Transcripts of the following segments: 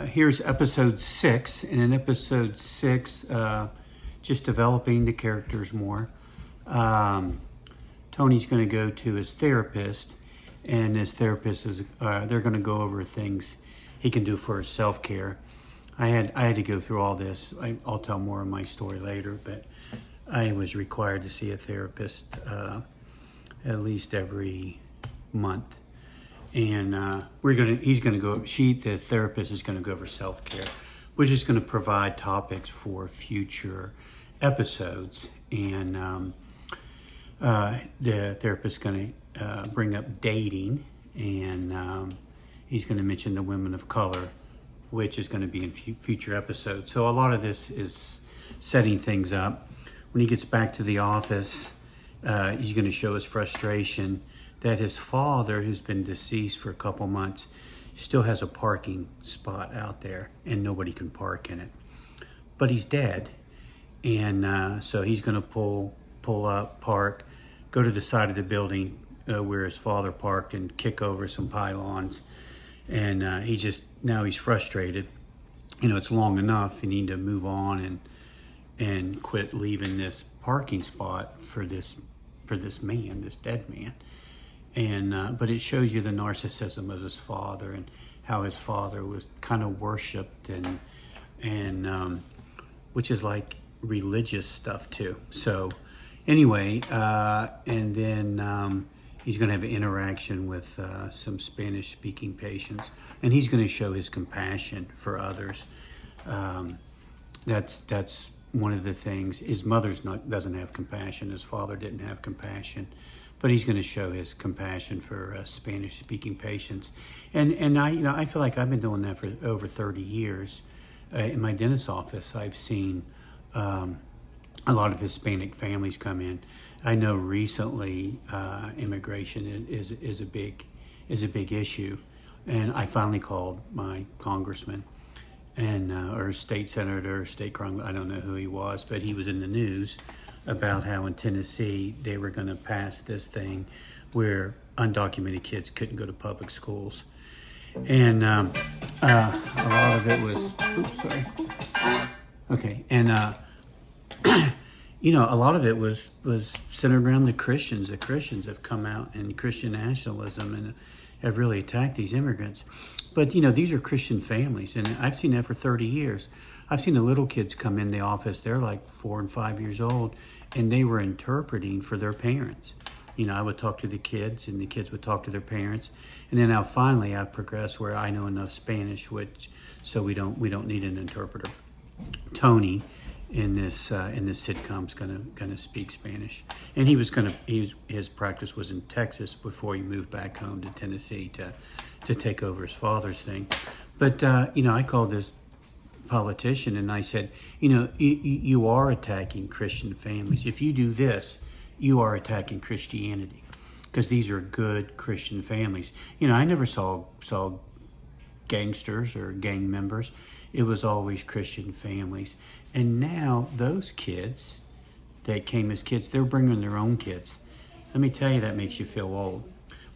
Here's episode 6, and in episode 6, just developing the characters more. Tony's going to go to his therapist, and his therapist is they're going to go over things he can do for his self-care. I had to go through all this. I'll tell more of my story later, but I was required to see a therapist at least every month. And the therapist is going to go over self-care, which is going to provide topics for future episodes. And the therapist is going to bring up dating, and he's going to mention the women of color, which is going to be in future episodes. So a lot of this is setting things up. When he gets back to the office, he's going to show his frustration that his father, who's been deceased for a couple months, still has a parking spot out there and nobody can park in it. But he's dead. And so he's going to pull up, park, go to the side of the building where his father parked and kick over some pylons. And he's frustrated. It's long enough. You need to move on and quit leaving this parking spot for this man, this dead man. And but it shows you the narcissism of his father and how his father was kind of worshipped and which is like religious stuff too. So anyway, and then he's going to have an interaction with some Spanish-speaking patients, and he's going to show his compassion for others. That's one of the things. His mother doesn't have compassion. His father didn't have compassion. But he's going to show his compassion for Spanish-speaking patients, and I feel like I've been doing that for over 30 years. In my dentist's office, I've seen a lot of Hispanic families come in. I know recently immigration is a big issue, and I finally called my congressman and or state senator, state congressman. I don't know who he was, but he was in the news about how in Tennessee they were going to pass this thing where undocumented kids couldn't go to public schools. And a lot of it was, a lot of it was centered around the Christians. The Christians have come out in Christian nationalism and have really attacked these immigrants. But, these are Christian families, and I've seen that for 30 years. I've seen the little kids come in the office, they're like 4 and 5 years old, and they were interpreting for their parents. I would talk to the kids, and the kids would talk to their parents. And then now finally I've progressed where I know enough Spanish, so we don't need an interpreter. Tony in this sitcom's gonna speak Spanish, and his practice was in Texas before he moved back home to Tennessee to take over his father's thing. But I called this politician and I said, you are attacking Christian families. If you do this, you are attacking Christianity, because these are good Christian families. I never saw gangsters or gang members. It was always Christian families. And now those kids that came as kids, they're bringing their own kids. Let me tell you, that makes you feel old.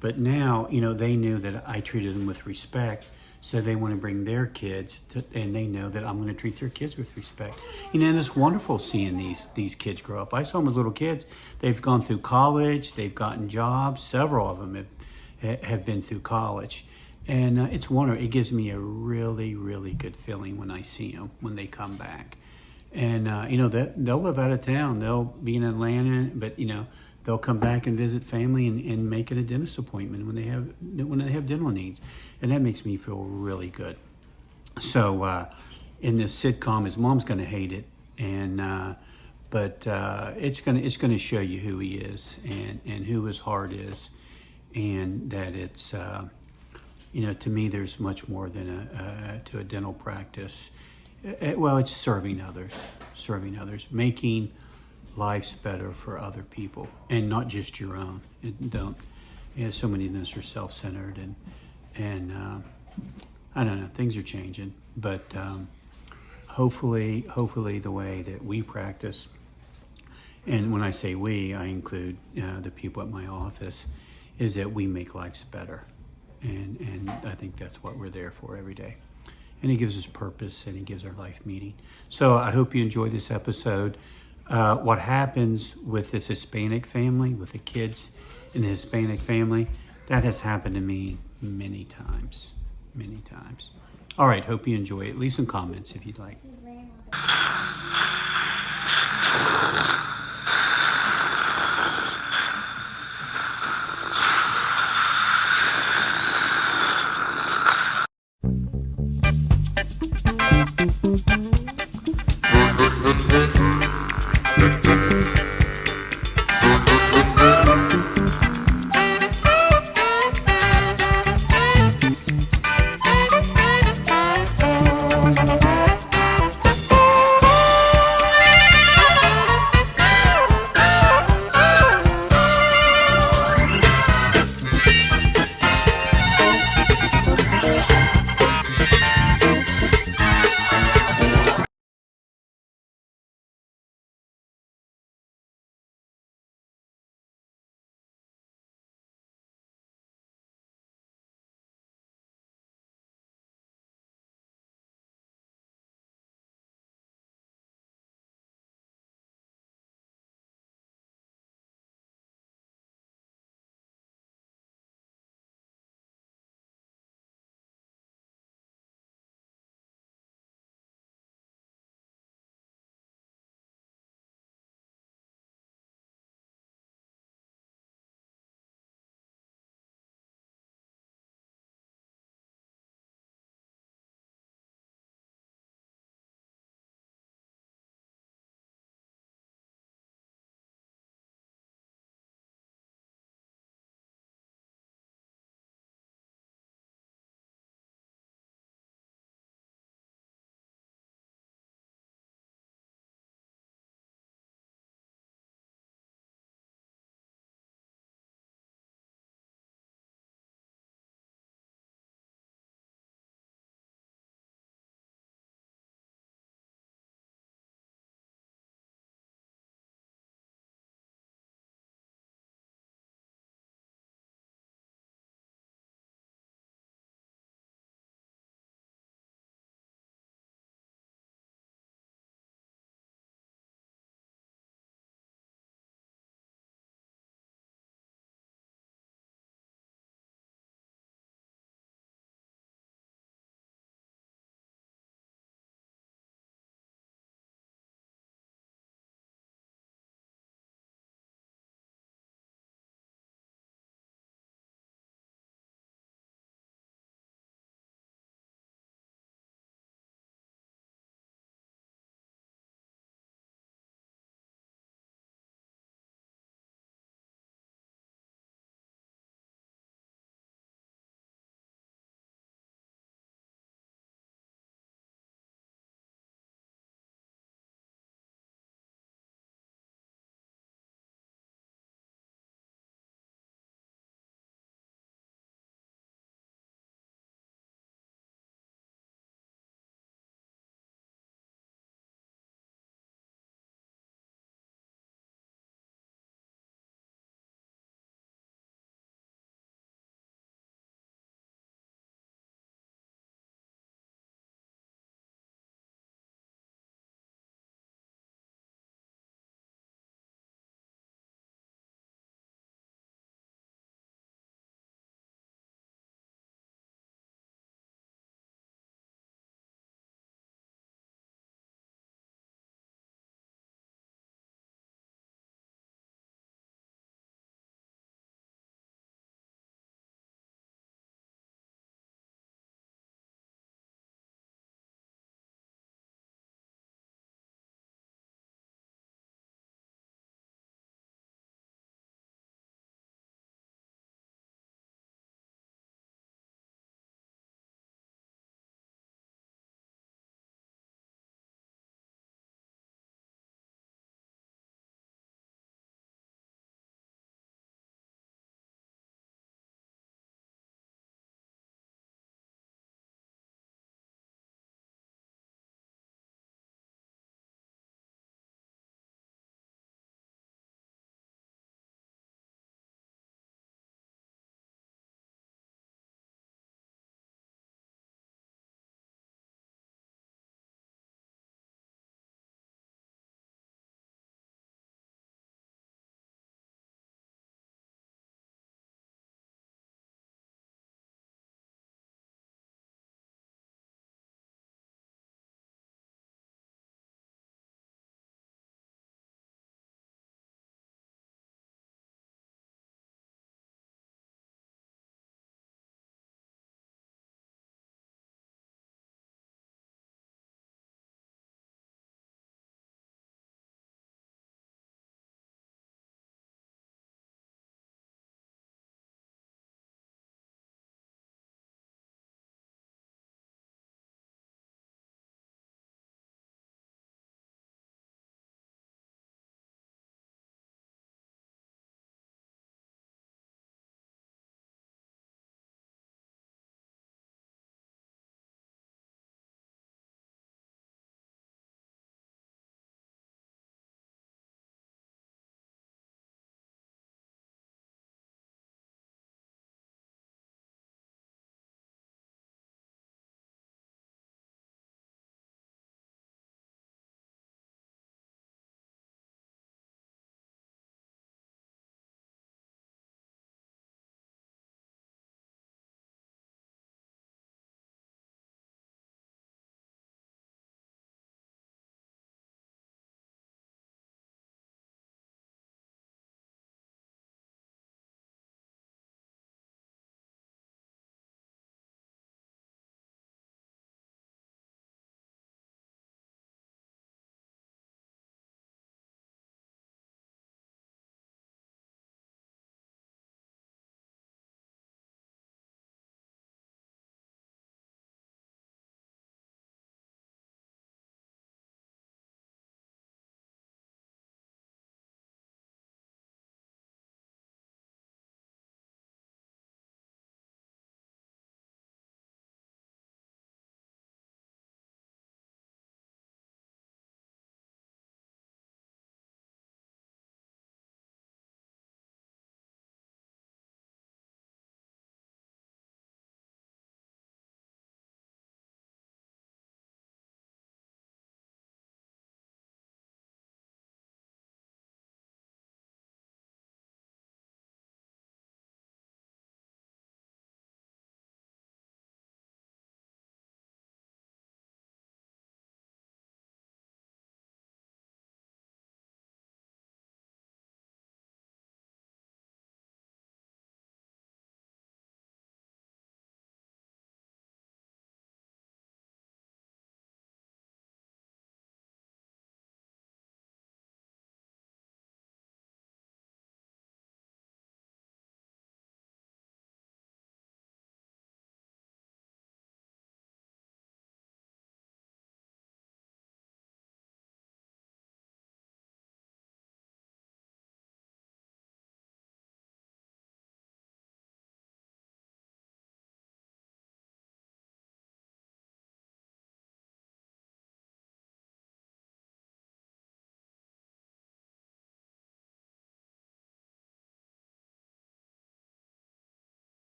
But now, they knew that I treated them with respect, so they want to bring their kids, and they know that I'm going to treat their kids with respect. And it's wonderful seeing these kids grow up. I saw them as little kids. They've gone through college. They've gotten jobs. Several of them have been through college. And it's wonderful. It gives me a really, really good feeling when I see them, when they come back. And, they'll live out of town. They'll be in Atlanta, but, they'll come back and visit family and make it a dentist appointment when they have dental needs. And that makes me feel really good. So in this sitcom, his mom's going to hate it, but it's going to show you who he is and who his heart is, and that it's to me there's much more than to a dental practice. It's serving others, making life's better for other people and not just your own. So many of us are self-centered and I don't know, things are changing, but hopefully the way that we practice, and when I say we, I include the people at my office, is that we make lives better. And I think that's what we're there for every day. and He gives us purpose, and He gives our life meaning. So I hope you enjoyed this episode. What happens with this Hispanic family, with the kids in the Hispanic family, that has happened to me many times. Many times. All right, hope you enjoy it. Leave some comments if you'd like.